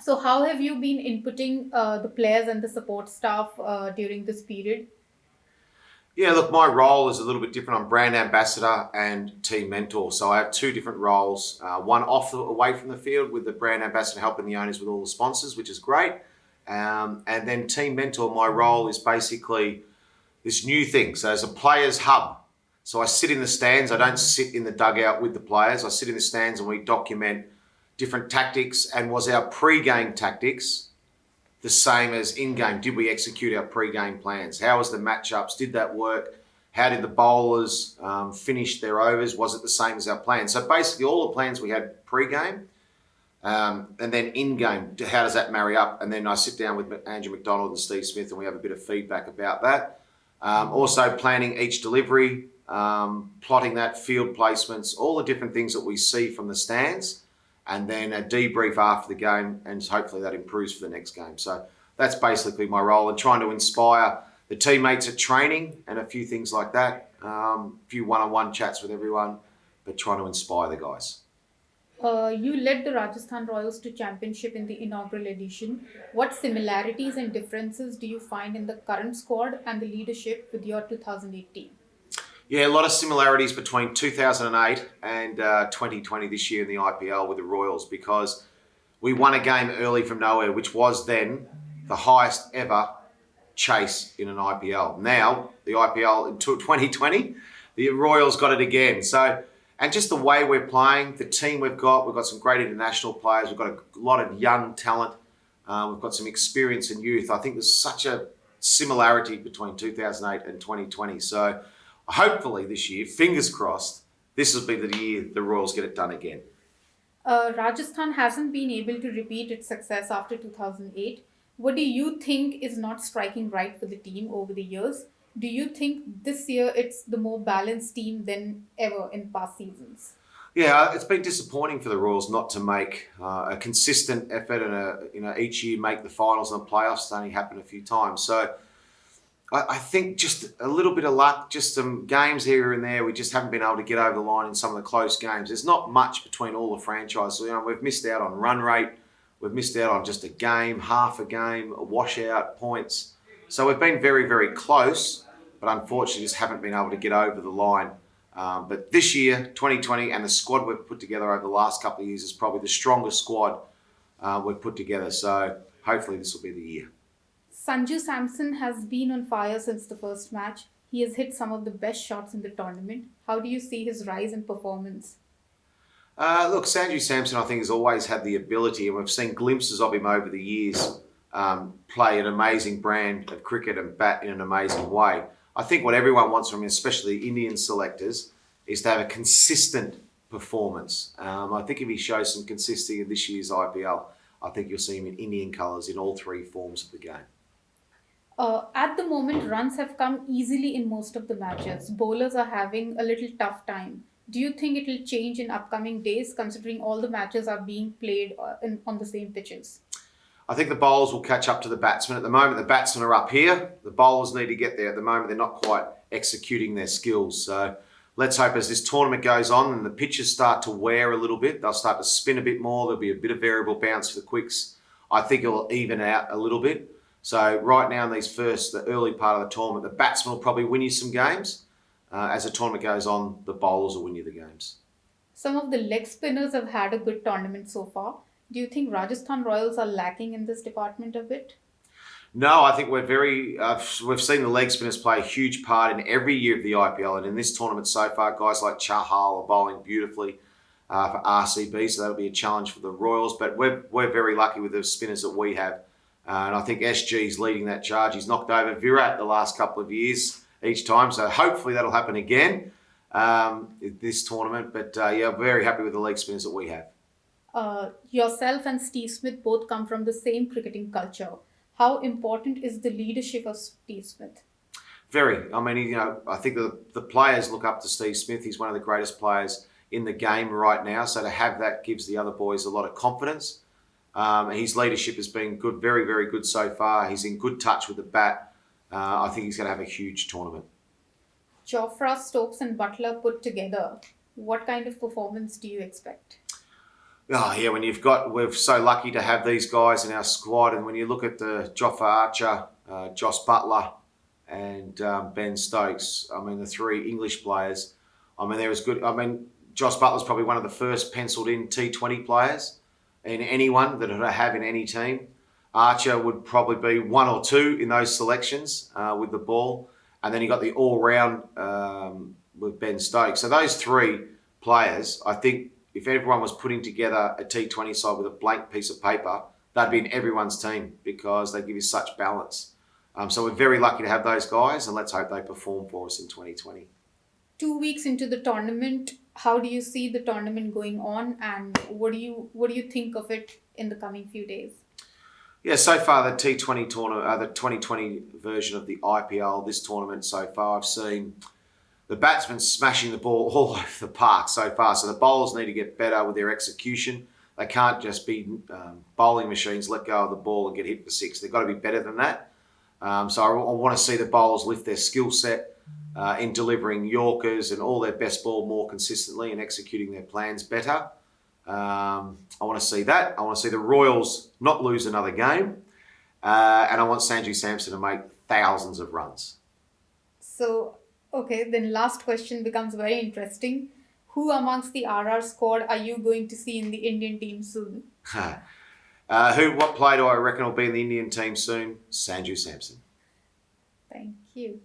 So, how have you been inputting the players and the support staff during this period? Yeah, look, my role is a little bit different. I'm brand ambassador and team mentor. So I have two different roles. One away from the field with the brand ambassador helping the owners with all the sponsors, which is great. And then team mentor, my role is basically this new thing. So as a players hub. So I sit in the stands. I don't sit in the dugout with the players. I sit in the stands and we document different tactics and was our pre-game tactics the same as in-game? Did we execute our pre-game plans? How was the matchups? Did that work? How did the bowlers finish their overs? Was it the same as our plan? So basically all the plans we had pre-game and then in-game, how does that marry up? And then I sit down with Andrew McDonald and Steve Smith and we have a bit of feedback about that. Also planning each delivery, plotting that, field placements, all the different things that we see from the stands, and then a debrief after the game, and hopefully that improves for the next game. So that's basically my role, and trying to inspire the teammates at training and a few things like that. A few one-on-one chats with everyone, but trying to inspire the guys. You led the Rajasthan Royals to championship in the inaugural edition. What similarities and differences do you find in the current squad and the leadership with your 2018? Yeah, a lot of similarities between 2008 and 2020 this year in the IPL with the Royals, because we won a game early from nowhere, which was then the highest ever chase in an IPL. Now, the IPL in 2020, the Royals got it again. So, and just the way we're playing, the team we've got some great international players. We've got a lot of young talent. We've got some experience in youth. I think there's such a similarity between 2008 and 2020. So hopefully this year, fingers crossed, this will be the year the Royals get it done again. Rajasthan hasn't been able to repeat its success after 2008. What do you think is not striking right for the team over the years? Do you think this year it's the more balanced team than ever in past seasons? Yeah, it's been disappointing for the Royals not to make a consistent effort and each year make the finals and the playoffs. It's only happened a few times. So I think just a little bit of luck, just some games here and there. We just haven't been able to get over the line in some of the close games. There's not much between all the franchises. We've missed out on run rate. We've missed out on just a game, half a game, a washout, points. So we've been very, very close, but unfortunately just haven't been able to get over the line. But this year, 2020, and the squad we've put together over the last couple of years is probably the strongest squad we've put together. So hopefully this will be the year. Sanju Samson has been on fire since the first match. He has hit some of the best shots in the tournament. How do you see his rise in performance? Look, Sanju Samson, I think, has always had the ability, and we've seen glimpses of him over the years, play an amazing brand of cricket and bat in an amazing way. I think what everyone wants from him, especially the Indian selectors, is to have a consistent performance. I think if he shows some consistency in this year's IPL, I think you'll see him in Indian colours in all three forms of the game. At the moment, runs have come easily in most of the matches. Bowlers are having a little tough time. Do you think it will change in upcoming days, considering all the matches are being played on the same pitches? I think the bowlers will catch up to the batsmen. At the moment, the batsmen are up here. The bowlers need to get there. At the moment, they're not quite executing their skills. So let's hope as this tournament goes on and the pitches start to wear a little bit, they'll start to spin a bit more. There'll be a bit of variable bounce for the quicks. I think it'll even out a little bit. So right now in the early part of the tournament, the batsmen will probably win you some games. As the tournament goes on, the bowlers will win you the games. Some of the leg spinners have had a good tournament so far. Do you think Rajasthan Royals are lacking in this department a bit? No, I think we've seen the leg spinners play a huge part in every year of the IPL, and in this tournament so far, guys like Chahal are bowling beautifully for RCB, so that'll be a challenge for the Royals. But we're very lucky with the spinners that we have, and I think SG's leading that charge. He's knocked over Virat the last couple of years each time, so hopefully that'll happen again this tournament. But yeah, very happy with the leg spinners that we have. Yourself and Steve Smith both come from the same cricketing culture. How important is the leadership of Steve Smith? Very. I mean, I think the players look up to Steve Smith. He's one of the greatest players in the game right now. So to have that gives the other boys a lot of confidence. His leadership has been good, very, very good so far. He's in good touch with the bat. I think he's going to have a huge tournament. Jofra, Stokes, and Butler put together. What kind of performance do you expect? Oh yeah, we're so lucky to have these guys in our squad, and when you look at the Joffa Archer, Joss Butler, and Ben Stokes, I mean the three English players. I mean they're as good. I mean Joss Butler's probably one of the first penciled in T20 players in anyone that I have in any team. Archer would probably be one or two in those selections with the ball, and then you got the all round with Ben Stokes. So those three players, I think. If everyone was putting together a T20 side with a blank piece of paper, they'd be in everyone's team because they give you such balance. So we're very lucky to have those guys, and let's hope they perform for us in 2020. 2 weeks into the tournament, how do you see the tournament going on, and what do you think of it in the coming few days? Yeah, so far the T20 tournament, the 2020 version of the IPL, this tournament so far, I've seen the batsmen smashing the ball all over the park so far. So the bowlers need to get better with their execution. They can't just be bowling machines, let go of the ball and get hit for six. They've got to be better than that. So I want to see the bowlers lift their skill set in delivering Yorkers and all their best ball more consistently and executing their plans better. I want to see that. I want to see the Royals not lose another game. And I want Sanju Samson to make thousands of runs. So, okay, then last question becomes very interesting. Who amongst the RR squad are you going to see in the Indian team soon? What player do I reckon will be in the Indian team soon? Sanju Samson. Thank you.